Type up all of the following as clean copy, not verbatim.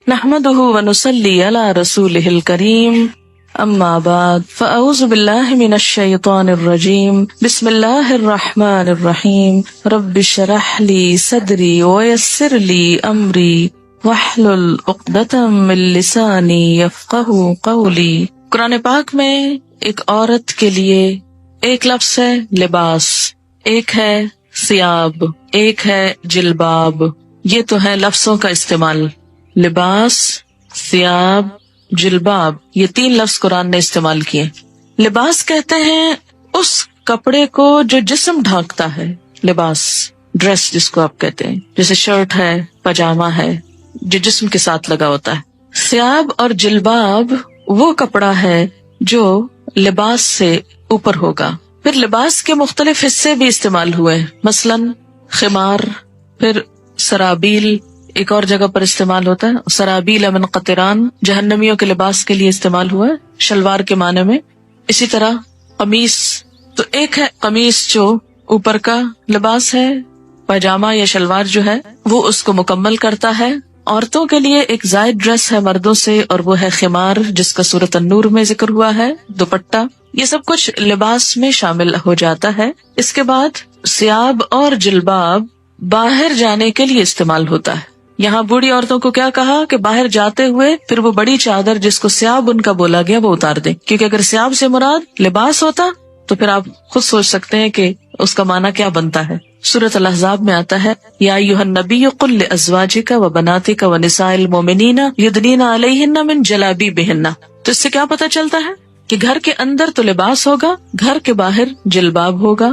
نحمده ونصلي على رسوله الكريم اما بعد فاعوذ بالله من الشيطان الرجيم بسم الله الرحمن الرحيم رب اشرح لي صدري ويسر لي امري واحلل عقدة من لساني يفقهوا قولي۔ قرآن پاک میں ایک عورت کے لیے ایک لفظ ہے لباس، ایک ہے ثیاب، ایک ہے جلباب۔ یہ تو ہے لفظوں کا استعمال، لباس، ثیاب، جلباب، یہ 3 لفظ قرآن نے استعمال کیے۔ لباس کہتے ہیں اس کپڑے کو جو جسم ڈھانکتا ہے، لباس، ڈریس جس کو آپ کہتے ہیں، جیسے شرٹ ہے، پاجامہ ہے، جو جسم کے ساتھ لگا ہوتا ہے۔ ثیاب اور جلباب وہ کپڑا ہے جو لباس سے اوپر ہوگا۔ پھر لباس کے مختلف حصے بھی استعمال ہوئے، مثلاً خمار، پھر سرابیل ایک اور جگہ پر استعمال ہوتا ہے، سرابیل من قطران جہنمیوں کے لباس کے لیے استعمال ہوا ہے، شلوار کے معنی میں۔ اسی طرح قمیص، تو ایک ہے قمیص جو اوپر کا لباس ہے، پاجامہ یا شلوار جو ہے وہ اس کو مکمل کرتا ہے۔ عورتوں کے لیے ایک زائد ڈریس ہے مردوں سے، اور وہ ہے خمار جس کا سورۃ النور میں ذکر ہوا ہے، دوپٹہ، یہ سب کچھ لباس میں شامل ہو جاتا ہے۔ اس کے بعد ثیاب اور جلباب باہر جانے کے لیے استعمال ہوتا ہے۔ یہاں بوڑھی عورتوں کو کیا کہا کہ باہر جاتے ہوئے پھر وہ بڑی چادر جس کو ثیاب ان کا بولا گیا وہ اتار دیں، کیونکہ اگر ثیاب سے مراد لباس ہوتا تو پھر آپ خود سوچ سکتے ہیں کہ اس کا معنی کیا بنتا ہے۔ سورۃ الاحزاب میں آتا ہے یا ایھا النبی قل لازواجک وبناتک ونساء المؤمنین یدنین علیہن من جلابیبہن۔ تو اس سے کیا پتہ چلتا ہے کہ گھر کے اندر تو لباس ہوگا، گھر کے باہر جلباب ہوگا،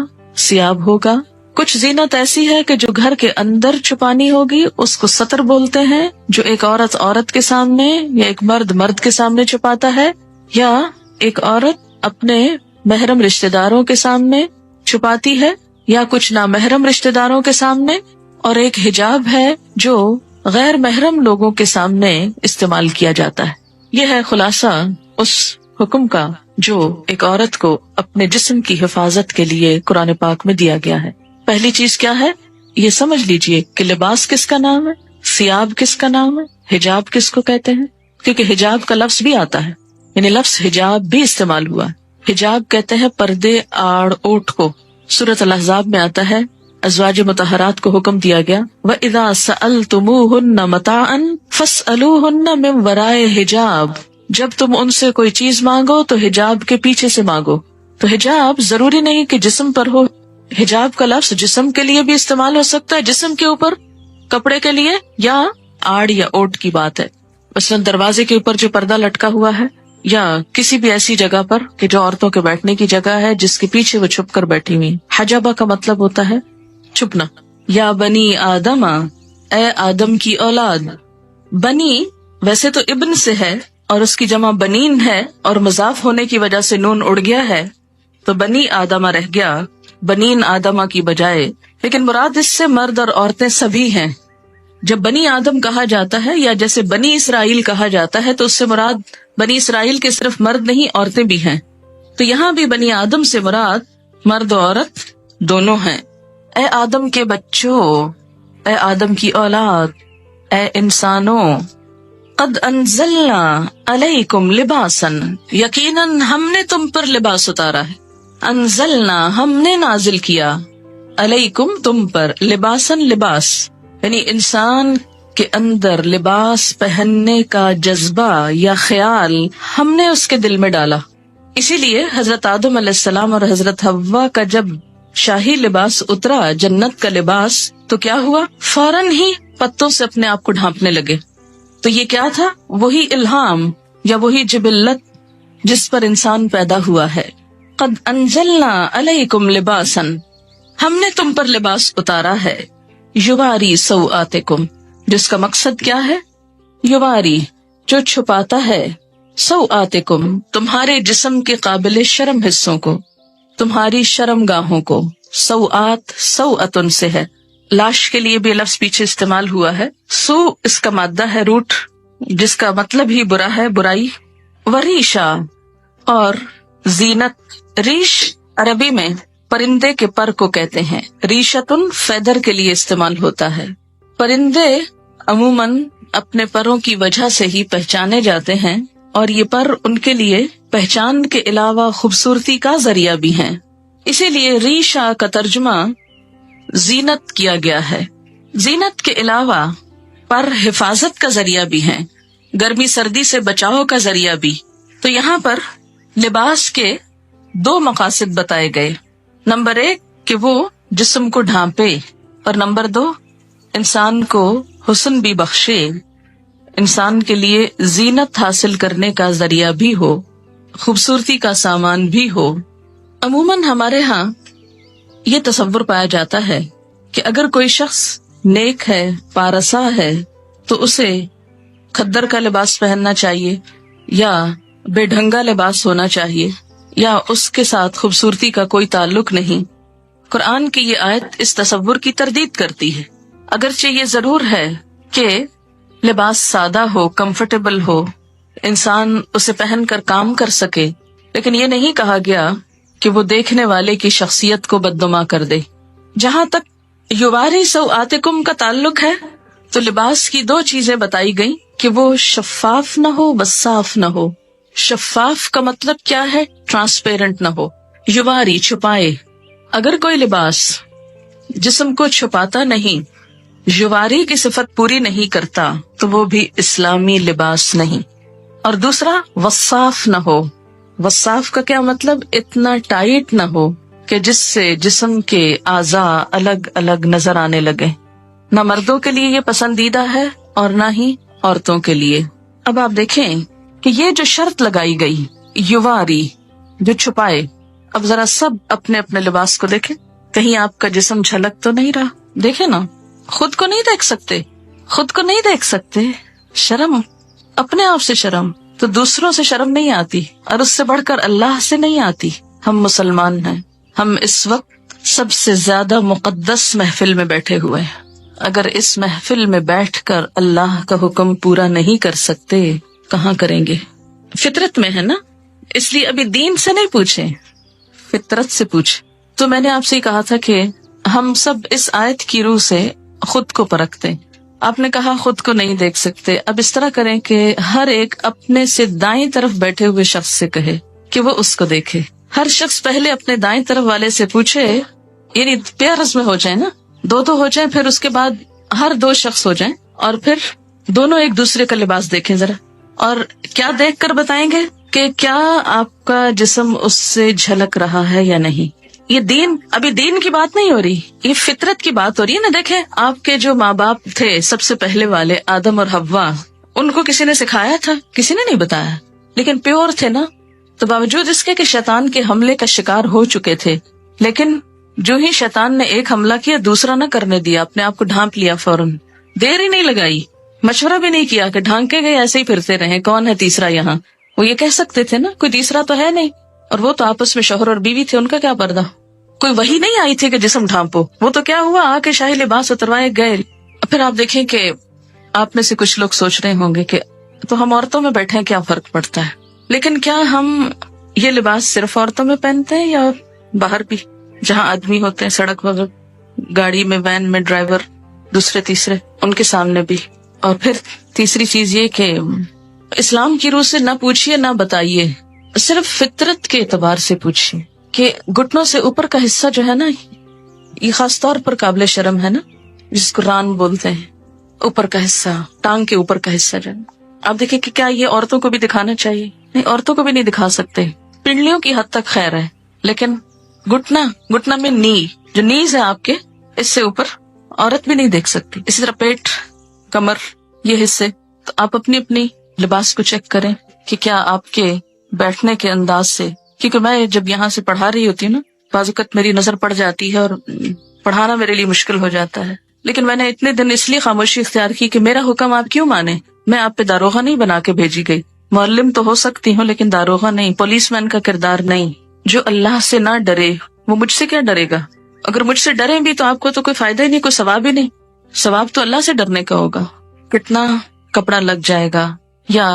ثیاب ہوگا۔ کچھ زینت ایسی ہے کہ جو گھر کے اندر چھپانی ہوگی اس کو ستر بولتے ہیں، جو ایک عورت عورت کے سامنے یا ایک مرد مرد کے سامنے چھپاتا ہے، یا ایک عورت اپنے محرم رشتہ داروں کے سامنے چھپاتی ہے، یا کچھ نامحرم رشتہ داروں کے سامنے، اور ایک حجاب ہے جو غیر محرم لوگوں کے سامنے استعمال کیا جاتا ہے۔ یہ ہے خلاصہ اس حکم کا جو ایک عورت کو اپنے جسم کی حفاظت کے لیے قرآن پاک میں دیا گیا ہے۔ پہلی چیز کیا ہے یہ سمجھ لیجئے کہ لباس کس کا نام ہے، ثیاب کس کا نام ہے، حجاب کس کو کہتے ہیں، کیونکہ حجاب کا لفظ بھی آتا ہے، یعنی لفظ حجاب بھی استعمال ہوا ہے۔ حجاب کہتے ہیں پردے، آڑ، اوٹ کو۔ سورۃ الاحزاب میں آتا ہے ازواج مطہرات کو حکم دیا گیا وَإِذَا سَأَلْتُمُوهُنَّ مَتَاعًا فَاسْأَلُوهُنَّ مِنْ وَرَاءِ حِجَاب۔ جب تم ان سے کوئی چیز مانگو تو حجاب کے پیچھے سے مانگو۔ تو حجاب ضروری نہیں کہ جسم پر ہو، حجاب کا لفظ جسم کے لیے بھی استعمال ہو سکتا ہے، جسم کے اوپر کپڑے کے لیے، یا آڑ یا اوٹ کی بات ہے، مثلا دروازے کے اوپر جو پردہ لٹکا ہوا ہے، یا کسی بھی ایسی جگہ پر کہ جو عورتوں کے بیٹھنے کی جگہ ہے جس کے پیچھے وہ چھپ کر بیٹھی ہوئی۔ حجابہ کا مطلب ہوتا ہے چھپنا۔ یا بنی آدم، اے آدم کی اولاد۔ بنی ویسے تو ابن سے ہے اور اس کی جمع بنین ہے، اور مضاف ہونے کی وجہ سے نون اڑ گیا ہے تو بنی آدمہ رہ گیا، بنین آدمہ کی بجائے، لیکن مراد اس سے مرد اور عورتیں سبھی ہیں۔ جب بنی آدم کہا جاتا ہے یا جیسے بنی اسرائیل کہا جاتا ہے تو اس سے مراد بنی اسرائیل کے صرف مرد نہیں عورتیں بھی ہیں، تو یہاں بھی بنی آدم سے مراد مرد و عورت دونوں ہیں۔ اے آدم کے بچوں، اے آدم کی اولاد، اے انسانوں، قد انزلنا علیکم لباسا، یقیناً ہم نے تم پر لباس اتارا ہے، انزلنا ہم نے نازل کیا، علیکم تم پر، لباسن لباس، یعنی انسان کے اندر لباس پہننے کا جذبہ یا خیال ہم نے اس کے دل میں ڈالا۔ اسی لیے حضرت آدم علیہ السلام اور حضرت حوا کا جب شاہی لباس اترا، جنت کا لباس، تو کیا ہوا، فوراً ہی پتوں سے اپنے آپ کو ڈھانپنے لگے۔ تو یہ کیا تھا، وہی الہام یا وہی جبلت جس پر انسان پیدا ہوا ہے۔ قد انزلنا علیکم لباسا، ہم نے تم پر لباس اتارا ہے، یواری سوآتکم، جس کا مقصد کیا ہے، یواری جو چھپاتا ہے، سوآتکم تمہارے جسم کے قابل شرم حصوں کو، تمہاری شرم گاہوں کو۔ سوآت سوآتن سے ہے، لاش کے لیے بھی لفظ پیچھے استعمال ہوا ہے، سو اس کا مادہ ہے روٹ جس کا مطلب ہی برا ہے، برائی۔ وریشا اور زینت، ریش عربی میں پرندے کے پر کو کہتے ہیں، ریشتن فیدر کے لیے استعمال ہوتا ہے۔ پرندے عموماً اپنے پروں کی وجہ سے ہی پہچانے جاتے ہیں، اور یہ پر ان کے لیے پہچان کے علاوہ خوبصورتی کا ذریعہ بھی ہیں. اسی لیے ریشہ کا ترجمہ زینت کیا گیا ہے. زینت کے علاوہ پر حفاظت کا ذریعہ بھی ہیں، گرمی سردی سے بچاؤ کا ذریعہ بھی. تو یہاں پر لباس کے 2 مقاصد بتائے گئے. نمبر 1 کہ وہ جسم کو ڈھانپے، اور نمبر 2 انسان کو حسن بھی بخشے، انسان کے لیے زینت حاصل کرنے کا ذریعہ بھی ہو، خوبصورتی کا سامان بھی ہو. عموماً ہمارے ہاں یہ تصور پایا جاتا ہے کہ اگر کوئی شخص نیک ہے، پارسا ہے، تو اسے کھدر کا لباس پہننا چاہیے، یا بے ڈھنگا لباس ہونا چاہیے، یا اس کے ساتھ خوبصورتی کا کوئی تعلق نہیں. قرآن کی یہ آیت اس تصور کی تردید کرتی ہے. اگرچہ یہ ضرور ہے کہ لباس سادہ ہو، کمفرٹیبل ہو، انسان اسے پہن کر کام کر سکے، لیکن یہ نہیں کہا گیا کہ وہ دیکھنے والے کی شخصیت کو بدنما کر دے. جہاں تک یواری سوآتکم کا تعلق ہے تو لباس کی 2 چیزیں بتائی گئیں کہ وہ شفاف نہ ہو، وصاف نہ ہو. شفاف کا مطلب کیا ہے؟ ٹرانسپیرنٹ نہ ہو، یواری چھپائے. اگر کوئی لباس جسم کو چھپاتا نہیں، یواری کی صفت پوری نہیں کرتا، تو وہ بھی اسلامی لباس نہیں. اور دوسرا وصاف نہ ہو. وصاف کا کیا مطلب؟ اتنا ٹائٹ نہ ہو کہ جس سے جسم کے اعضاء الگ الگ نظر آنے لگے. نہ مردوں کے لیے یہ پسندیدہ ہے اور نہ ہی عورتوں کے لیے. اب آپ دیکھیں کہ یہ جو شرط لگائی گئی، یواری جو چھپائے، اب ذرا سب اپنے اپنے لباس کو دیکھیں، کہیں آپ کا جسم جھلک تو نہیں رہا. دیکھیں نا، خود کو نہیں دیکھ سکتے، خود کو نہیں دیکھ سکتے. شرم، اپنے آپ سے شرم، تو دوسروں سے شرم نہیں آتی، اور اس سے بڑھ کر اللہ سے نہیں آتی. ہم مسلمان ہیں، ہم اس وقت سب سے زیادہ مقدس محفل میں بیٹھے ہوئے ہیں. اگر اس محفل میں بیٹھ کر اللہ کا حکم پورا نہیں کر سکتے، کہاں کریں گے؟ فطرت میں ہے نا، اس لیے ابھی دین سے نہیں پوچھیں، فطرت سے پوچھ. تو میں نے آپ سے کہا تھا کہ ہم سب اس آیت کی روح سے خود کو پرکھتے. آپ نے کہا خود کو نہیں دیکھ سکتے. اب اس طرح کریں کہ ہر ایک اپنے سے دائیں طرف بیٹھے ہوئے شخص سے کہے کہ وہ اس کو دیکھے. ہر شخص پہلے اپنے دائیں طرف والے سے پوچھے، یعنی پیئرز میں ہو جائیں نا، 2 ہو جائیں، پھر اس کے بعد ہر 2 شخص ہو جائیں، اور پھر دونوں ایک دوسرے کا لباس دیکھیں ذرا، اور کیا دیکھ کر بتائیں گے کہ کیا آپ کا جسم اس سے جھلک رہا ہے یا نہیں. یہ دین، ابھی دین کی بات نہیں ہو رہی، یہ فطرت کی بات ہو رہی ہے نا. دیکھیں آپ کے جو ماں باپ تھے سب سے پہلے والے، آدم اور حوا، ان کو کسی نے سکھایا تھا؟ کسی نے نہیں بتایا، لیکن پیور تھے نا. تو باوجود اس کے کہ شیطان کے حملے کا شکار ہو چکے تھے، لیکن جو ہی شیطان نے ایک حملہ کیا، دوسرا نہ کرنے دیا، اپنے آپ کو ڈھانپ لیا فوراً. دیر ہی نہیں لگائی، مشورہ بھی نہیں کیا کہ ڈھانکے گئے ایسے ہی پھرتے رہے، کون ہے تیسرا یہاں. وہ یہ کہہ سکتے تھے نا کوئی تیسرا تو ہے نہیں، اور وہ تو آپس میں شوہر اور بیوی تھے، ان کا کیا پردہ. کوئی وحی نہیں آئی تھی کہ جسم ڈھانپو. وہ تو کیا ہوا، آ کے شاہی لباس اتروائے گئے. پھر آپ دیکھیں کہ آپ میں سے کچھ لوگ سوچ رہے ہوں گے کہ تو ہم عورتوں میں بیٹھے کیا فرق پڑتا ہے. لیکن کیا ہم یہ لباس صرف عورتوں میں پہنتے ہیں یا باہر بھی، جہاں آدمی ہوتے ہیں سڑک وغیرہ، گاڑی میں، وین میں، ڈرائیور، دوسرے تیسرے، ان کے سامنے بھی. اور پھر تیسری چیز یہ کہ اسلام کی روح سے نہ پوچھیے نہ بتائیے، صرف فطرت کے اعتبار سے پوچھیے کہ گھٹنوں سے اوپر کا حصہ جو ہے نا، یہ خاص طور پر قابل شرم ہے نا، جس کو ران بولتے ہیں، اوپر کا حصہ، ٹانگ کے اوپر کا حصہ جو ہے. آپ دیکھیں کہ کیا یہ عورتوں کو بھی دکھانا چاہیے؟ نہیں، عورتوں کو بھی نہیں دکھا سکتے. پنڈلیوں کی حد تک خیر ہے، لیکن گھٹنا میں نی، جو نیز ہے آپ کے، اس سے اوپر عورت بھی نہیں دیکھ سکتی. اسی طرح پیٹ، کمر، یہ حصے. تو آپ اپنی اپنی لباس کو چیک کریں کہ کیا آپ کے بیٹھنے کے انداز سے، کیونکہ میں جب یہاں سے پڑھا رہی ہوتی ہوں نا، بعض اوقات میری نظر پڑ جاتی ہے اور پڑھانا میرے لیے مشکل ہو جاتا ہے. لیکن میں نے اتنے دن اس لیے خاموشی اختیار کی کہ میرا حکم آپ کیوں مانے. میں آپ پہ داروغہ نہیں بنا کے بھیجی گئی. معلم تو ہو سکتی ہوں لیکن داروغہ نہیں، پولیس مین کا کردار نہیں. جو اللہ سے نہ ڈرے وہ مجھ سے کیا ڈرے گا. اگر مجھ سے ڈریں بھی تو آپ کو تو کوئی فائدہ ہی نہیں، کوئی ثواب ہی نہیں. ثواب تو اللہ سے ڈرنے کا ہوگا. کتنا کپڑا لگ جائے گا، یا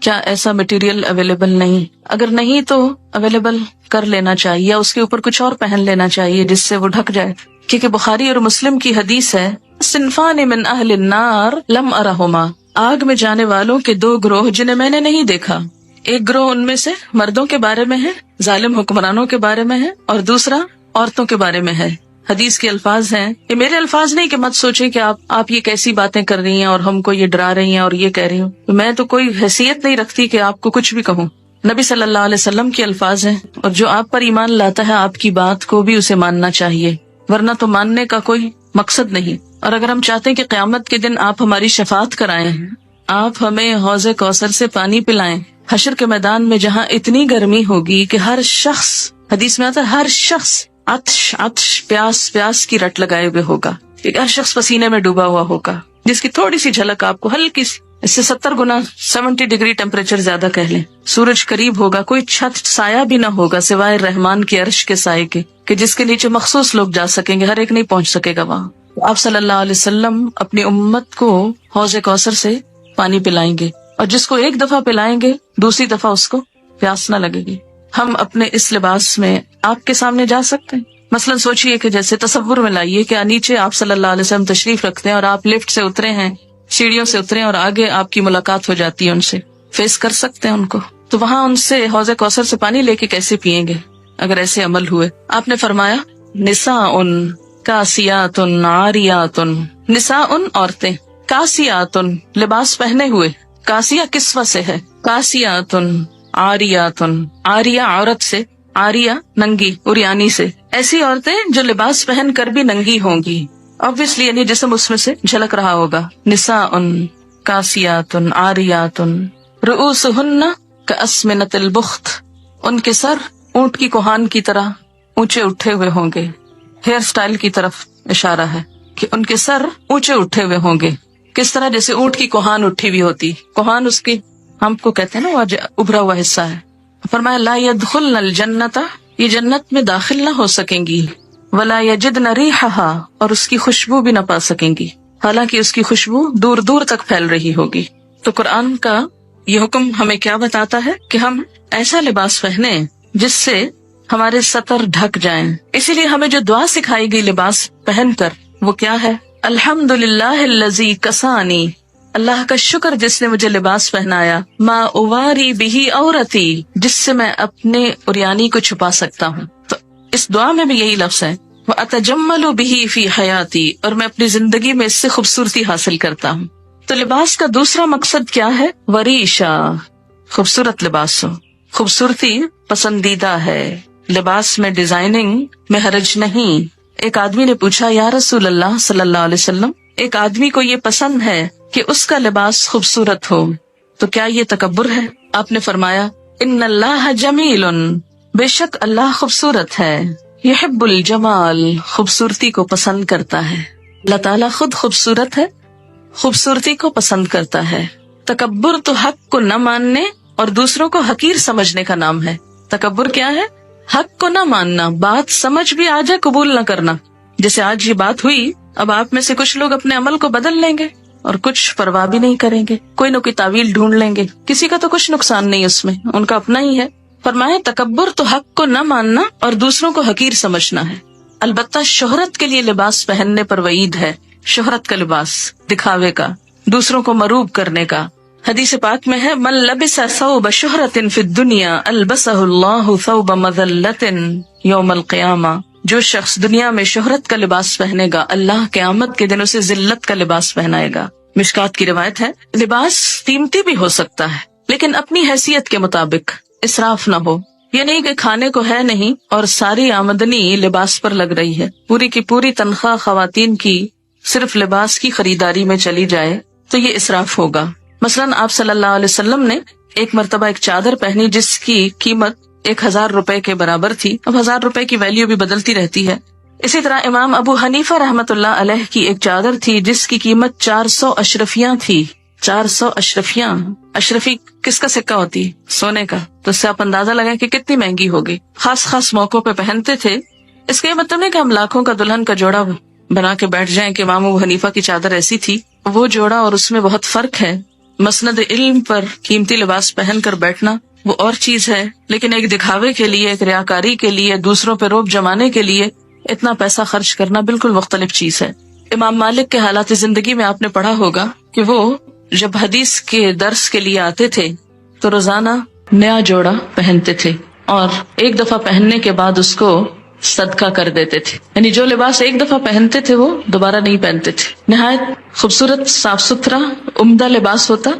کیا ایسا مٹیریل اویلیبل نہیں، اگر نہیں تو اویلیبل کر لینا چاہیے، یا اس کے اوپر کچھ اور پہن لینا چاہیے جس سے وہ ڈھک جائے. کیونکہ بخاری اور مسلم کی حدیث ہے، صنفان من اہل النار لم ارہما، آگ میں جانے والوں کے دو گروہ جنہیں میں نے نہیں دیکھا. ایک گروہ ان میں سے مردوں کے بارے میں ہے، ظالم حکمرانوں کے بارے میں ہے، اور دوسرا عورتوں کے بارے میں ہے. حدیث کے الفاظ ہیں، یہ میرے الفاظ نہیں کہ مت سوچیں کہ آپ یہ کیسی باتیں کر رہی ہیں اور ہم کو یہ ڈرا رہی ہیں اور یہ کہہ رہی ہوں. میں تو کوئی حیثیت نہیں رکھتی کہ آپ کو کچھ بھی کہوں. نبی صلی اللہ علیہ وسلم کے الفاظ ہیں، اور جو آپ پر ایمان لاتا ہے آپ کی بات کو بھی اسے ماننا چاہیے، ورنہ تو ماننے کا کوئی مقصد نہیں. اور اگر ہم چاہتے ہیں کہ قیامت کے دن آپ ہماری شفاعت کرائیں، آپ ہمیں حوض کوثر سے پانی پلائیں، حشر کے میدان میں جہاں اتنی گرمی ہوگی کہ ہر شخص، حدیث میں آتا ہے ہر شخص عطش پیاس کی رٹ لگائے ہوئے ہوگا، ہر شخص پسینے میں ڈوبا ہوا ہوگا، جس کی تھوڑی سی جھلک آپ کو ہلکی سی، اس سے 70 گنا 70 ڈگری ٹیمپریچر زیادہ کہہ لیں. سورج قریب ہوگا، کوئی چھت سایہ بھی نہ ہوگا سوائے رحمان کے عرش کے سائے کے، کہ جس کے نیچے مخصوص لوگ جا سکیں گے، ہر ایک نہیں پہنچ سکے گا وہاں. آپ صلی اللہ علیہ وسلم اپنی امت کو حوض کوثر سے پانی پلائیں گے، اور جس کو ایک دفعہ پلائیں گے دوسری دفعہ اس کو پیاس نہ لگے گی. ہم اپنے اس لباس میں آپ کے سامنے جا سکتے ہیں. مثلا سوچئے کہ جیسے تصور میں لائیے کہ نیچے آپ صلی اللہ علیہ وسلم تشریف رکھتے ہیں اور آپ لفٹ سے اترے ہیں، سیڑھیوں سے اترے، اور آگے آپ کی ملاقات ہو جاتی ہے ان سے، فیس کر سکتے ہیں ان کو، تو وہاں ان سے حوض کوثر سے پانی لے کے کیسے پئیں گے اگر ایسے عمل ہوئے؟ آپ نے فرمایا نساء کاسیات عاریات، نساء عورتیں، کاسیات لباس پہنے ہوئے، کاسیہ کسوہ سے ہے، کاسیات عاریات، عاریہ عورت سے، عاریہ ننگی عریانی سے، ایسی عورتیں جو لباس پہن کر بھی ننگی ہوں گی، obviously یعنی جسم اس میں سے جھلک رہا ہوگا. نساء کاسیات عاریات رؤوسہن کاسمنۃ البخت، ان کے سر اونٹ کی کوہان کی طرح اونچے اٹھے ہوئے ہوں گے. ہیئر سٹائل کی طرف اشارہ ہے کہ ان کے سر اونچے اٹھے ہوئے ہوں گے. کس طرح؟ جیسے اونٹ کی کوہان اٹھی ہوئی ہوتی، کوہان اس کی ہم کو کہتے ہیں نا وہ ابھرا ہوا حصہ ہے. فرمایا لا يدخلن الجنۃ، یہ جنت میں داخل نہ ہو سکیں گی، ولا یجدن ریحھا، اور اس کی خوشبو بھی نہ پا سکیں گی، حالانکہ اس کی خوشبو دور دور تک پھیل رہی ہوگی. تو قرآن کا یہ حکم ہمیں کیا بتاتا ہے کہ ہم ایسا لباس پہنیں جس سے ہمارے سطر ڈھک جائیں. اسی لیے ہمیں جو دعا سکھائی گئی لباس پہن کر وہ کیا ہے؟ الحمدللہ الذی کسانی، اللہ کا شکر جس نے مجھے لباس پہنایا، ما اواری بہی عورتی، جس سے میں اپنے عریانی کو چھپا سکتا ہوں. تو اس دعا میں بھی یہی لفظ ہے، وَأَتَجَمَّلُ بِهِ فِي حَيَاتِي، اور میں اپنی زندگی میں اس سے خوبصورتی حاصل کرتا ہوں. تو لباس کا دوسرا مقصد کیا ہے؟ وریشا، خوبصورت لباس ہو. خوبصورتی پسندیدہ ہے، لباس میں ڈیزائننگ میں حرج نہیں. ایک آدمی نے پوچھا یا رسول اللہ صلی اللہ علیہ وسلم، ایک آدمی کو یہ پسند ہے کہ اس کا لباس خوبصورت ہو، تو کیا یہ تکبر ہے؟ آپ نے فرمایا ان اللہ جمیل، بے شک اللہ خوبصورت ہے، یحب الجمال، خوبصورتی کو پسند کرتا ہے. اللہ تعالیٰ خود خوبصورت ہے، خوبصورتی کو پسند کرتا ہے. تکبر تو حق کو نہ ماننے اور دوسروں کو حقیر سمجھنے کا نام ہے. تکبر کیا ہے؟ حق کو نہ ماننا، بات سمجھ بھی آ جائے قبول نہ کرنا. جیسے آج یہ بات ہوئی، اب آپ میں سے کچھ لوگ اپنے عمل کو بدل لیں گے اور کچھ پرواہ بھی نہیں کریں گے، کوئی نہ کوئی تعویل ڈھونڈ لیں گے. کسی کا تو کچھ نقصان نہیں اس میں، ان کا اپنا ہی ہے. فرمایا تکبر تو حق کو نہ ماننا اور دوسروں کو حقیر سمجھنا ہے. البتہ شہرت کے لیے لباس پہننے پر وعید ہے. شہرت کا لباس، دکھاوے کا، دوسروں کو مروب کرنے کا. حدیث پاک میں ہے من لبس ثوب شہرت فی الدنیا البسہ اللہ ثوب مذلت یوم القیامہ، جو شخص دنیا میں شہرت کا لباس پہنے گا اللہ قیامت کے دن اسے ذلت کا لباس پہنائے گا. مشکات کی روایت ہے لباس قیمتی بھی ہو سکتا ہے لیکن اپنی حیثیت کے مطابق، اسراف نہ ہو. یہ نہیں کہ کھانے کو ہے نہیں اور ساری آمدنی لباس پر لگ رہی ہے، پوری کی پوری تنخواہ خواتین کی صرف لباس کی خریداری میں چلی جائے تو یہ اسراف ہوگا. مثلاً آپ صلی اللہ علیہ وسلم نے ایک مرتبہ ایک چادر پہنی جس کی قیمت 1000 روپے کے برابر تھی. اب 1000 روپے کی ویلیو بھی بدلتی رہتی ہے. اسی طرح امام ابو حنیفہ رحمۃ اللہ علیہ کی ایک چادر تھی جس کی قیمت 400 اشرفیاں تھی. 400 اشرفیاں، اشرفی کس کا سکہ ہوتی؟ سونے کا. تو اس سے آپ اندازہ لگائیں کہ کتنی مہنگی ہوگی. خاص خاص موقعوں پہ پہنتے تھے. اس کا یہ مطلب نہیں کہ ہم لاکھوں کا دلہن کا جوڑا بنا کے بیٹھ جائیں کہ امام ابو حنیفہ کی چادر ایسی تھی. وہ جوڑا اور اس میں بہت فرق ہے. مسند علم پر قیمتی لباس پہن کر بیٹھنا وہ اور چیز ہے، لیکن ایک دکھاوے کے لیے، ایک ریاکاری کے لیے، دوسروں پہ روب جمانے کے لیے اتنا پیسہ خرچ کرنا بالکل مختلف چیز ہے. امام مالک کے حالات زندگی میں آپ نے پڑھا ہوگا کہ وہ جب حدیث کے درس کے لیے آتے تھے تو روزانہ نیا جوڑا پہنتے تھے اور ایک دفعہ پہننے کے بعد اس کو صدقہ کر دیتے تھے. یعنی جو لباس ایک دفعہ پہنتے تھے وہ دوبارہ نہیں پہنتے تھے. نہایت خوبصورت، صاف ستھرا، عمدہ لباس ہوتا.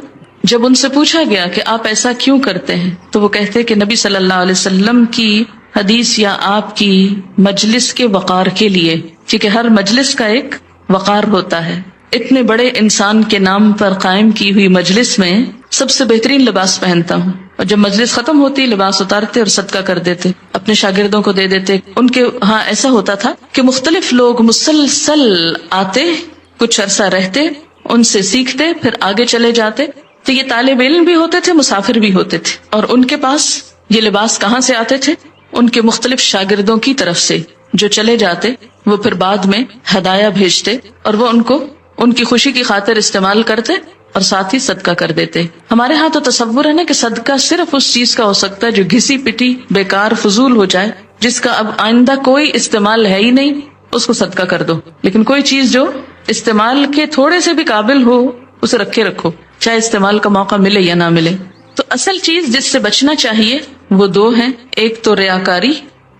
جب ان سے پوچھا گیا کہ آپ ایسا کیوں کرتے ہیں تو وہ کہتے کہ نبی صلی اللہ علیہ وسلم کی حدیث یا آپ کی مجلس کے وقار کے لیے، کیونکہ ہر مجلس کا ایک وقار ہوتا ہے. اتنے بڑے انسان کے نام پر قائم کی ہوئی مجلس میں سب سے بہترین لباس پہنتا ہوں، اور جب مجلس ختم ہوتی لباس اتارتے اور صدقہ کر دیتے، اپنے شاگردوں کو دے دیتے. ان کے ہاں ایسا ہوتا تھا کہ مختلف لوگ مسلسل آتے، کچھ عرصہ رہتے، ان سے سیکھتے، پھر آگے چلے جاتے. تو یہ طالب علم بھی ہوتے تھے، مسافر بھی ہوتے تھے، اور ان کے پاس یہ لباس کہاں سے آتے تھے؟ ان کے مختلف شاگردوں کی طرف سے جو چلے جاتے، وہ پھر بعد میں ہدایہ بھیجتے اور وہ ان کو ان کی خوشی کی خاطر استعمال کرتے اور ساتھ ہی صدقہ کر دیتے. ہمارے ہاں تو تصور ہے نا کہ صدقہ صرف اس چیز کا ہو سکتا ہے جو گھسی پٹی، بیکار، فضول ہو جائے، جس کا اب آئندہ کوئی استعمال ہے ہی نہیں، اس کو صدقہ کر دو. لیکن کوئی چیز جو استعمال کے تھوڑے سے بھی قابل ہو اسے رکھے رکھو، چاہے استعمال کا موقع ملے یا نہ ملے. تو اصل چیز جس سے بچنا چاہیے وہ دو ہیں، ایک تو ریاکاری،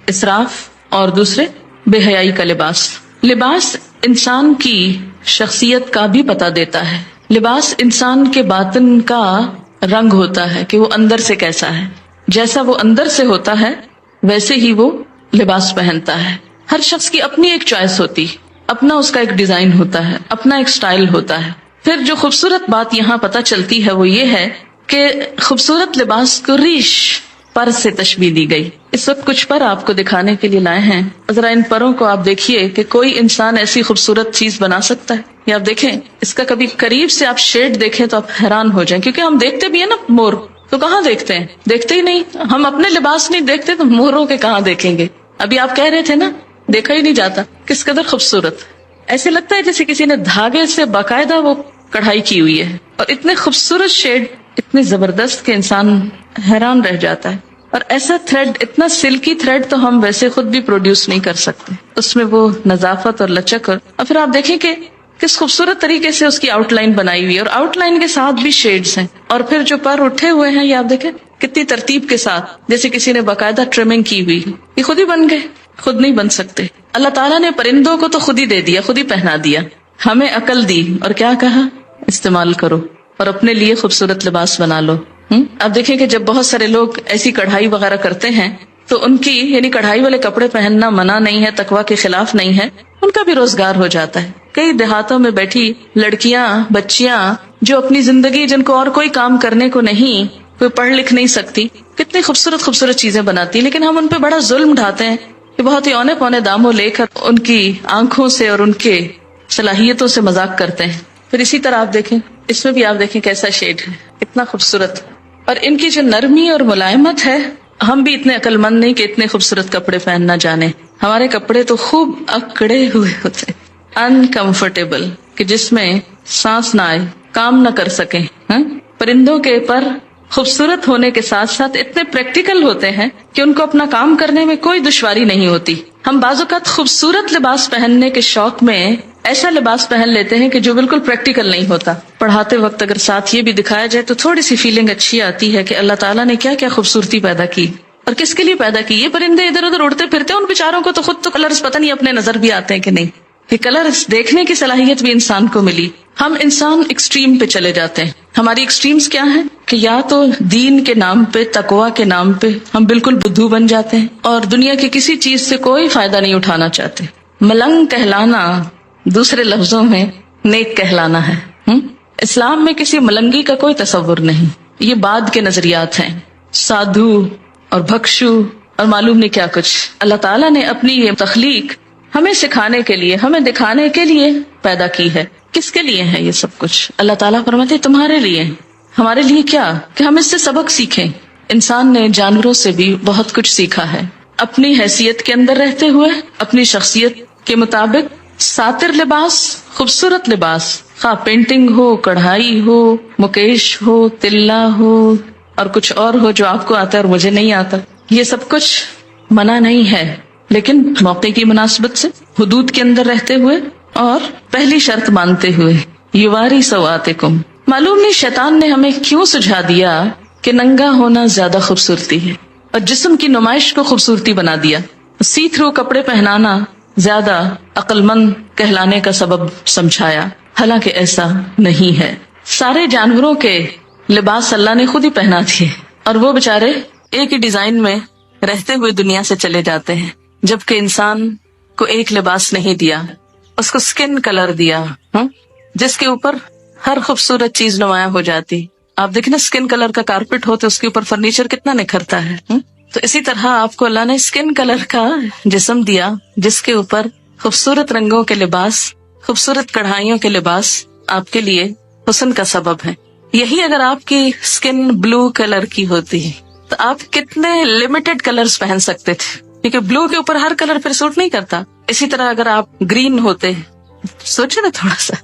اسراف، اور دوسرے بے حیائی کا لباس. لباس انسان کی شخصیت کا بھی پتہ دیتا ہے. لباس انسان کے باطن کا رنگ ہوتا ہے کہ وہ اندر سے کیسا ہے. جیسا وہ اندر سے ہوتا ہے ویسے ہی وہ لباس پہنتا ہے. ہر شخص کی اپنی ایک چوائس ہوتی، اپنا اس کا ایک ڈیزائن ہوتا ہے، اپنا ایک سٹائل ہوتا ہے. پھر جو خوبصورت بات یہاں پتہ چلتی ہے وہ یہ ہے کہ خوبصورت لباس کو ریش، پر سے تشبیہ دی گئی. اس وقت کچھ پر آپ کو دکھانے کے لیے لائے ہیں. ذرا ان پروں کو آپ دیکھیے کہ کوئی انسان ایسی خوبصورت چیز بنا سکتا ہے. یا آپ دیکھیں اس کا کبھی قریب سے آپ شیڈ دیکھیں تو آپ حیران ہو جائیں، کیونکہ ہم دیکھتے بھی ہیں نا مور، تو کہاں دیکھتے ہیں؟ دیکھتے ہی نہیں. ہم اپنے لباس نہیں دیکھتے تو موروں کے کہاں دیکھیں گے؟ ابھی آپ کہہ رہے تھے نا، دیکھا ہی نہیں جاتا. کس قدر خوبصورت، ایسے لگتا ہے جیسے کسی نے دھاگے سے باقاعدہ وہ کڑھائی کی ہوئی ہے، اور اتنے خوبصورت شیڈ، اتنے زبردست کہ انسان حیران رہ جاتا ہے. اور ایسا تھریڈ، اتنا سلکی تھریڈ تو ہم ویسے خود بھی پروڈیوس نہیں کر سکتے. اس میں وہ نظافت اور لچک، اور پھر آپ دیکھیں کہ کس خوبصورت طریقے سے اس کی آؤٹ لائن بنائی ہوئی ہے، اور آؤٹ لائن کے ساتھ بھی شیڈز ہیں. اور پھر جو پر اٹھے ہوئے ہیں یہ آپ دیکھیں کتنی ترتیب کے ساتھ، جیسے کسی نے باقاعدہ ٹرمنگ کی ہوئی. یہ خود ہی بن گئے، خود نہیں بن سکتے. اللہ تعالیٰ نے پرندوں کو تو خود ہی دے دیا، خود ہی پہنا دیا. ہمیں عقل دی اور کیا کہا؟ استعمال کرو اور اپنے لیے خوبصورت لباس بنا لو. اب دیکھیں کہ جب بہت سارے لوگ ایسی کڑھائی وغیرہ کرتے ہیں تو ان کی، یعنی کڑھائی والے کپڑے پہننا منع نہیں ہے، تقویٰ کے خلاف نہیں ہے، ان کا بھی روزگار ہو جاتا ہے. کئی دیہاتوں میں بیٹھی لڑکیاں، بچیاں جو اپنی زندگی، جن کو اور کوئی کام کرنے کو نہیں، کوئی پڑھ لکھ نہیں سکتی، کتنی خوبصورت خوبصورت چیزیں بناتی، لیکن ہم ان پہ بڑا ظلم ڈھاتے ہیں کہ بہت ہی اونے پونے داموں لے کر ان کی آنکھوں سے اور ان کے صلاحیتوں سے مذاق کرتے ہیں. پھر اسی طرح آپ دیکھیں، اس میں بھی آپ دیکھیں کیسا شیڈ ہے، اتنا خوبصورت. اور ان کی جو نرمی اور ملائمت ہے، ہم بھی اتنے عقل مند نہیں کہ اتنے خوبصورت کپڑے پہننا جانے. ہمارے کپڑے تو خوب اکڑے ہوئے ہوتے، انکمفرٹیبل، کہ جس میں سانس نہ آئے، کام نہ کر سکیں. پرندوں کے پر خوبصورت ہونے کے ساتھ ساتھ اتنے پریکٹیکل ہوتے ہیں کہ ان کو اپنا کام کرنے میں کوئی دشواری نہیں ہوتی. ہم بعض اوقات خوبصورت لباس پہننے کے شوق میں ایسا لباس پہن لیتے ہیں کہ جو بالکل پریکٹیکل نہیں ہوتا. پڑھاتے وقت اگر ساتھ یہ بھی دکھایا جائے تو تھوڑی سی فیلنگ اچھی آتی ہے کہ اللہ تعالیٰ نے کیا کیا خوبصورتی پیدا کی اور کس کے لیے پیدا کی. یہ پرندے ادھر ادھر اڑتے پھرتے ہیں، ان بیچاروں کو تو خود تو کلرز پتہ نہیں اپنے نظر بھی آتے ہیں کہ نہیں. یہ کلرز دیکھنے کی صلاحیت بھی انسان کو ملی. ہم انسان ایکسٹریم پہ چلے جاتے ہیں. ہماری ایکسٹریمز کیا ہیں کہ یا تو دین کے نام پہ، تقویٰ کے نام پہ ہم بالکل بدھو بن جاتے ہیں اور دنیا کی کسی چیز سے کوئی فائدہ نہیں اٹھانا چاہتے. ملنگ کہلانا دوسرے لفظوں میں نیک کہلانا ہے. اسلام میں کسی ملنگی کا کوئی تصور نہیں. یہ بعد کے نظریات ہیں، سادھو اور بھکشو اور معلوم نہیں کیا کچھ. اللہ تعالیٰ نے اپنی یہ تخلیق ہمیں سکھانے کے لیے، ہمیں دکھانے کے لیے پیدا کی ہے. کس کے لیے ہے یہ سب کچھ؟ اللہ تعالیٰ فرماتے تمہارے لیے. ہمارے لیے کیا؟ کہ ہم اس سے سبق سیکھیں. انسان نے جانوروں سے بھی بہت کچھ سیکھا ہے. اپنی حیثیت کے اندر رہتے ہوئے، اپنی شخصیت کے مطابق ساتر لباس، خوبصورت لباس، خواہ پینٹنگ ہو، کڑھائی ہو، مکیش ہو، تلا ہو اور کچھ اور ہو جو آپ کو آتا ہے اور مجھے نہیں آتا، یہ سب کچھ منع نہیں ہے، لیکن موقع کی مناسبت سے، حدود کے اندر رہتے ہوئے اور پہلی شرط مانتے ہوئے. یواری سواتکم، معلوم نہیں شیطان نے ہمیں کیوں سجھا دیا کہ ننگا ہونا زیادہ خوبصورتی ہے اور جسم کی نمائش کو خوبصورتی بنا دیا. سی تھرو کپڑے پہنانا زیادہ عقل مند کہلانے کا سبب سمجھایا، حالانکہ ایسا نہیں ہے. سارے جانوروں کے لباس اللہ نے خود ہی پہنا دیے اور وہ بےچارے ایک ہی ڈیزائن میں رہتے ہوئے دنیا سے چلے جاتے ہیں، جبکہ انسان کو ایک لباس نہیں دیا، اس کو سکن کلر دیا جس کے اوپر ہر خوبصورت چیز نمایاں ہو جاتی. آپ دیکھیں نا سکن کلر کا کارپیٹ ہو تو اس کے اوپر فرنیچر کتنا نکھرتا ہے. تو اسی طرح آپ کو اللہ نے سکن کلر کا جسم دیا جس کے اوپر خوبصورت رنگوں کے لباس، خوبصورت کڑھائیوں کے لباس آپ کے لیے حسن کا سبب ہے. یہی اگر آپ کی سکن بلو کلر کی ہوتی تو آپ کتنے لمیٹڈ کلرز پہن سکتے تھے، کیونکہ بلو کے اوپر ہر کلر پھر سوٹ نہیں کرتا. اسی طرح اگر آپ گرین ہوتے، سوچے نا تھوڑا سا،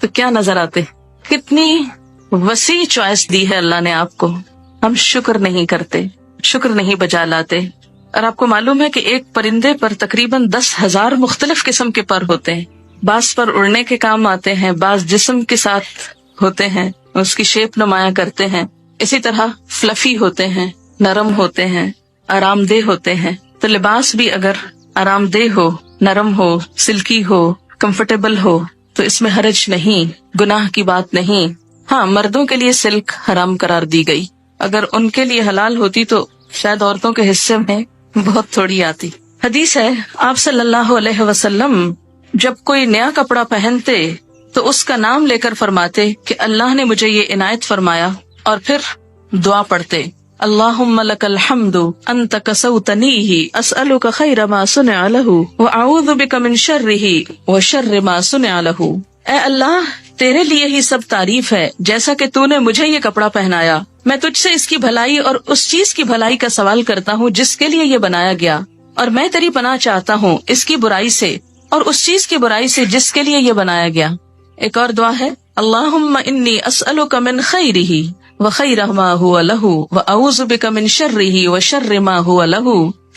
تو کیا نظر آتے. کتنی وسیع چوائس دی ہے اللہ نے آپ کو، ہم شکر نہیں کرتے، شکر نہیں بجا لاتے. اور آپ کو معلوم ہے کہ ایک پرندے پر تقریباً 10,000 مختلف قسم کے پر ہوتے ہیں. بعض پر اڑنے کے کام آتے ہیں، بعض جسم کے ساتھ ہوتے ہیں، اس کی شیپ نمایاں کرتے ہیں. اسی طرح فلفی ہوتے ہیں، نرم ہوتے ہیں، آرام دہ ہوتے ہیں. تو لباس بھی اگر آرام دہ ہو، نرم ہو، سلکی ہو، کمفرٹیبل ہو تو اس میں حرج نہیں، گناہ کی بات نہیں. ہاں، مردوں کے لیے سلک حرام قرار دی گئی، اگر ان کے لیے حلال ہوتی تو شاید عورتوں کے حصے میں بہت تھوڑی آتی. حدیث ہے آپ صلی اللہ علیہ وسلم جب کوئی نیا کپڑا پہنتے تو اس کا نام لے کر فرماتے کہ اللہ نے مجھے یہ عنایت فرمایا، اور پھر دعا پڑھتے اللہم لک الحمد انت کسوتنیہ اسألک خیر ما صنع لہ واعوذ بک من شرہ وشر ما صنع لہ. اے اللہ، تیرے لیے ہی سب تعریف ہے، جیسا کہ تو نے مجھے یہ کپڑا پہنایا، میں تجھ سے اس کی بھلائی اور اس چیز کی بھلائی کا سوال کرتا ہوں جس کے لیے یہ بنایا گیا، اور میں تیری پناہ چاہتا ہوں اس کی برائی سے اور اس چیز کی برائی سے جس کے لیے یہ بنایا گیا. ایک اور دعا ہے اللہم انی اسألک من خیرہ وخیر ما ہوا لہ واعوذ بک من شرہ وشر ما ہوا لہ.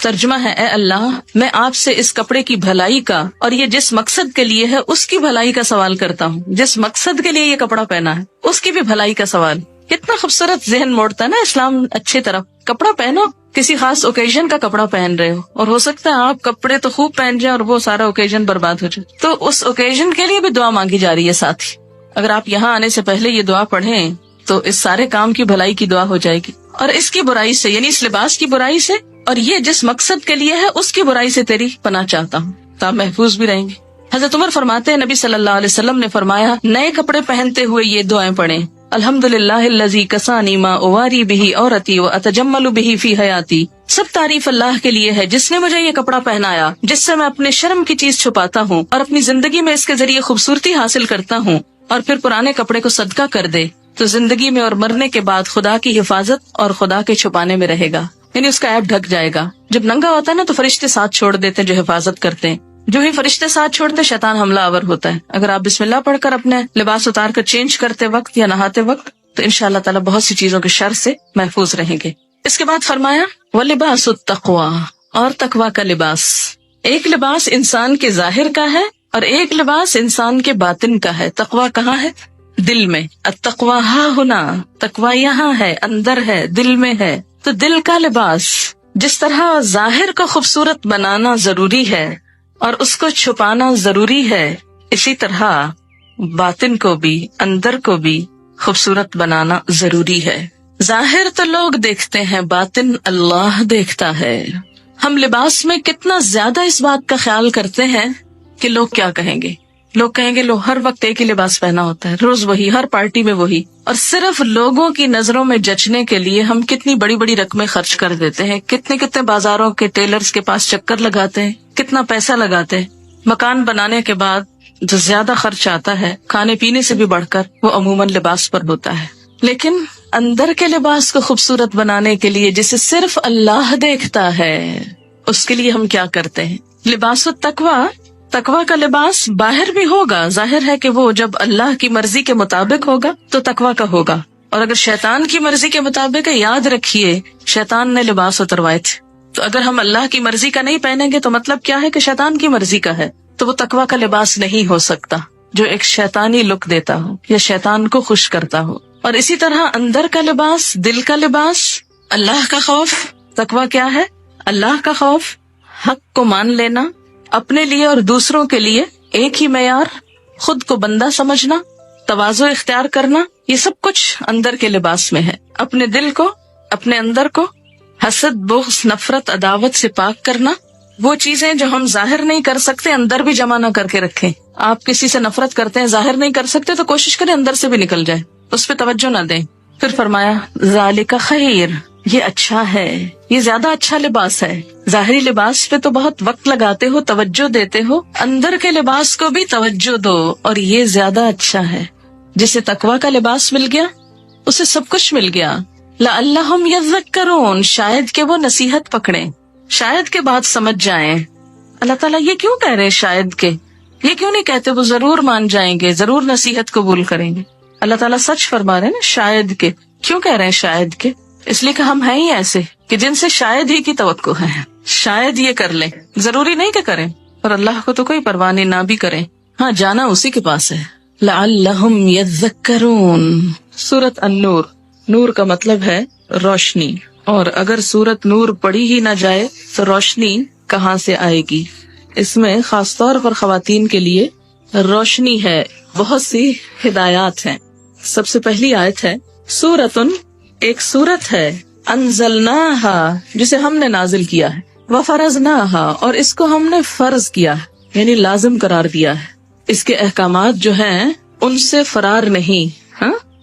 ترجمہ ہے اے اللہ، میں آپ سے اس کپڑے کی بھلائی کا اور یہ جس مقصد کے لیے ہے اس کی بھلائی کا سوال کرتا ہوں. جس مقصد کے لیے یہ کپڑا پہنا ہے اس کی بھی بھلائی کا سوال. کتنا خوبصورت ذہن موڑتا ہے نا اسلام اچھی طرف. کپڑا پہنو، کسی خاص اوکیزن کا کپڑا پہن رہے ہو، اور ہو سکتا ہے آپ کپڑے تو خوب پہن جائیں اور وہ سارا اوکیزن برباد ہو جائے، تو اس اوکیزن کے لیے بھی دعا مانگی جا رہی ہے. ساتھ ہی اگر آپ یہاں آنے سے پہلے یہ دعا پڑھیں تو اس سارے کام کی بھلائی کی دعا ہو جائے گی، اور اس کی برائی سے یعنی اس لباس کی برائی سے اور یہ جس مقصد کے لیے ہے اس کی برائی سے تیری پناہ چاہتا ہوں، تو آپ محفوظ بھی رہیں گے. حضرت عمر فرماتے ہیں نبی صلی اللہ علیہ وسلم نے فرمایا نئے کپڑے پہنتے ہوئے یہ دعائیں پڑھیں الحمدللہ الذی کسانی ما اواری بہ عورتی واتجمل بہ فی حیاتی. سب تعریف اللہ کے لیے ہے جس نے مجھے یہ کپڑا پہنایا جس سے میں اپنے شرم کی چیز چھپاتا ہوں اور اپنی زندگی میں اس کے ذریعے خوبصورتی حاصل کرتا ہوں. اور پھر پرانے کپڑے کو صدقہ کر دے تو زندگی میں اور مرنے کے بعد خدا کی حفاظت اور خدا کے چھپانے میں رہے گا، یعنی اس کا عیب ڈھک جائے گا. جب ننگا ہوتا ہے نا تو فرشتے ساتھ چھوڑ دیتے جو حفاظت کرتے ہیں. جو ہی فرشتے ساتھ چھوڑتے شیطان حملہ آور ہوتا ہے. اگر آپ بسم اللہ پڑھ کر اپنے لباس اتار کر چینج کرتے وقت یا نہاتے وقت تو انشاءاللہ تعالیٰ بہت سی چیزوں کے شر سے محفوظ رہیں گے. اس کے بعد فرمایا وَلِبَاسُ التَّقْوَى، اور تقویٰ کا لباس. ایک لباس انسان کے ظاہر کا ہے اور ایک لباس انسان کے باطن کا ہے. تقویٰ کہاں ہے؟ دل میں. التقویٰ ہاں ہونا، تقویٰ یہاں ہے، اندر ہے، دل میں ہے. تو دل کا لباس جس طرح ظاہر کو خوبصورت بنانا ضروری ہے اور اس کو چھپانا ضروری ہے، اسی طرح باطن کو بھی، اندر کو بھی خوبصورت بنانا ضروری ہے. ظاہر تو لوگ دیکھتے ہیں، باطن اللہ دیکھتا ہے. ہم لباس میں کتنا زیادہ اس بات کا خیال کرتے ہیں کہ لوگ کیا کہیں گے. لوگ کہیں گے لو ہر وقت ایک ہی لباس پہنا ہوتا ہے، روز وہی، ہر پارٹی میں وہی. اور صرف لوگوں کی نظروں میں جچنے کے لیے ہم کتنی بڑی بڑی رقمیں خرچ کر دیتے ہیں، کتنے بازاروں کے ٹیلرز کے پاس چکر لگاتے ہیں، کتنا پیسہ لگاتے ہیں. مکان بنانے کے بعد جو زیادہ خرچ آتا ہے کھانے پینے سے بھی بڑھ کر وہ عموماً لباس پر ہوتا ہے. لیکن اندر کے لباس کو خوبصورت بنانے کے لیے جسے صرف اللہ دیکھتا ہے اس کے لیے ہم کیا کرتے ہیں؟ لباس التقویٰ، تقویٰ کا لباس باہر بھی ہوگا. ظاہر ہے کہ وہ جب اللہ کی مرضی کے مطابق ہوگا تو تقویٰ کا ہوگا، اور اگر شیطان کی مرضی کے مطابق ہے، یاد رکھیے شیطان نے لباس اتروائے تھے. تو اگر ہم اللہ کی مرضی کا نہیں پہنیں گے تو مطلب کیا ہے کہ شیطان کی مرضی کا ہے، تو وہ تقویٰ کا لباس نہیں ہو سکتا. جو ایک شیطانی لک دیتا ہو یا شیطان کو خوش کرتا ہو. اور اسی طرح اندر کا لباس، دل کا لباس اللہ کا خوف. تقویٰ کیا ہے؟ اللہ کا خوف، حق کو مان لینا، اپنے لیے اور دوسروں کے لیے ایک ہی معیار، خود کو بندہ سمجھنا، تواضع اختیار کرنا، یہ سب کچھ اندر کے لباس میں ہے. اپنے دل کو، اپنے اندر کو حسد، بغض، نفرت، عداوت سے پاک کرنا. وہ چیزیں جو ہم ظاہر نہیں کر سکتے اندر بھی جمع نہ کر کے رکھیں. آپ کسی سے نفرت کرتے ہیں، ظاہر نہیں کر سکتے تو کوشش کریں اندر سے بھی نکل جائے، اس پہ توجہ نہ دیں. پھر فرمایا ذالک خیر، یہ اچھا ہے، یہ زیادہ اچھا لباس ہے. ظاہری لباس پہ تو بہت وقت لگاتے ہو، توجہ دیتے ہو، اندر کے لباس کو بھی توجہ دو، اور یہ زیادہ اچھا ہے. جسے تقویٰ کا لباس مل گیا اسے سب کچھ مل گیا. لعلہم یذکرون، شاید کہ وہ نصیحت پکڑیں، شاید کے بعد سمجھ جائیں. اللہ تعالیٰ یہ کیوں کہہ رہے ہیں شاید کے؟ یہ کیوں نہیں کہتے وہ ضرور مان جائیں گے، ضرور نصیحت قبول کریں گے؟ اللہ تعالیٰ سچ فرما رہے ہیں نا. شاید کے کیوں کہہ رہے ہیں شاید کے؟ اس لیے کہ ہم ہیں ہی ایسے کہ جن سے شاید ہی کی توقع ہے، شاید یہ کر لیں، ضروری نہیں کہ کریں. اور اللہ کو تو کوئی پرواہ نہیں، نہ بھی کریں، ہاں جانا اسی کے پاس ہے. لعلہم یذکرون. سورۃ النور، نور کا مطلب ہے روشنی، اور اگر سورت نور پڑھی ہی نہ جائے تو روشنی کہاں سے آئے گی؟ اس میں خاص طور پر خواتین کے لیے روشنی ہے، بہت سی ہدایات ہیں. سب سے پہلی آیت ہے سورتن، ایک سورت ہے، انزلناہا، جسے ہم نے نازل کیا ہے، وفرضناہا، اور اس کو ہم نے فرض کیا ہے، یعنی لازم قرار دیا ہے. اس کے احکامات جو ہیں ان سے فرار نہیں.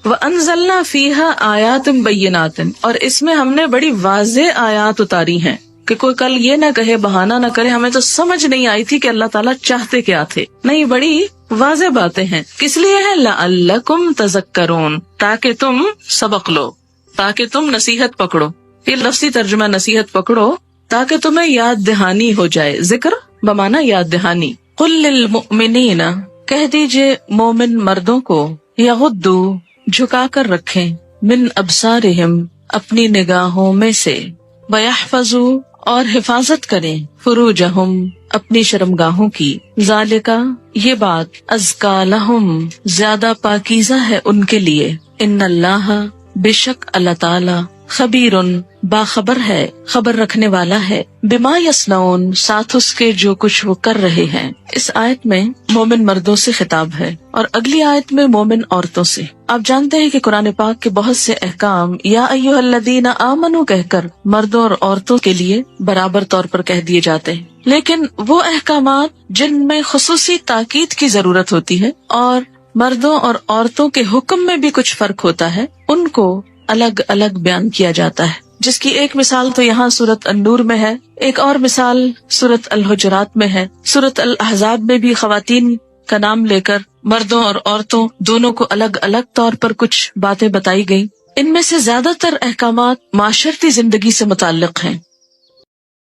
وَأَنزَلْنَا فِيهَا آيَاتٍ بَيِّنَاتٍ، اور اس میں ہم نے بڑی واضح آیات اتاری ہیں کہ کوئی کل یہ نہ کہے، بہانہ نہ کرے ہمیں تو سمجھ نہیں آئی تھی کہ اللہ تعالیٰ چاہتے کیا تھے. نہیں، بڑی واضح باتیں ہیں. کس لیے ہے؟ لَعَلَّكُمْ تَذَكَّرُونَ، تاکہ تم سبق لو، تاکہ تم نصیحت پکڑو. یہ لفظی ترجمہ نصیحت پکڑو تاکہ تمہیں یاد دہانی ہو جائے. ذکر بمعنی یاد دہانی. قُلْ لِلْمُؤْمِنِينَ، کہہ دیجئے مومن مردوں کو، یغضوا، جھکا کر رکھیں، من ابصارہم، اپنی نگاہوں میں سے، ویحفظوا، اور حفاظت کریں، فروجہم، اپنی شرمگاہوں کی. ذالکا، یہ بات، ازکا لہم، زیادہ پاکیزہ ہے ان کے لیے. ان اللہ، بے شک اللہ تعالی، خبیرن، باخبر ہے، خبر رکھنے والا ہے، بما یصنعون، ساتھ اس کے جو کچھ وہ کر رہے ہیں. اس آیت میں مومن مردوں سے خطاب ہے اور اگلی آیت میں مومن عورتوں سے. آپ جانتے ہیں کہ قرآن پاک کے بہت سے احکام یا ایھا الذین آمنوا کہہ کر مردوں اور عورتوں کے لیے برابر طور پر کہہ دیے جاتے ہیں، لیکن وہ احکامات جن میں خصوصی تاکید کی ضرورت ہوتی ہے اور مردوں اور عورتوں کے حکم میں بھی کچھ فرق ہوتا ہے، ان کو الگ الگ بیان کیا جاتا ہے. جس کی ایک مثال تو یہاں سورۃ النور میں ہے، ایک اور مثال سورۃ الحجرات میں ہے. سورۃ الاحزاب میں بھی خواتین کا نام لے کر مردوں اور عورتوں دونوں کو الگ الگ طور پر کچھ باتیں بتائی گئیں. ان میں سے زیادہ تر احکامات معاشرتی زندگی سے متعلق ہیں.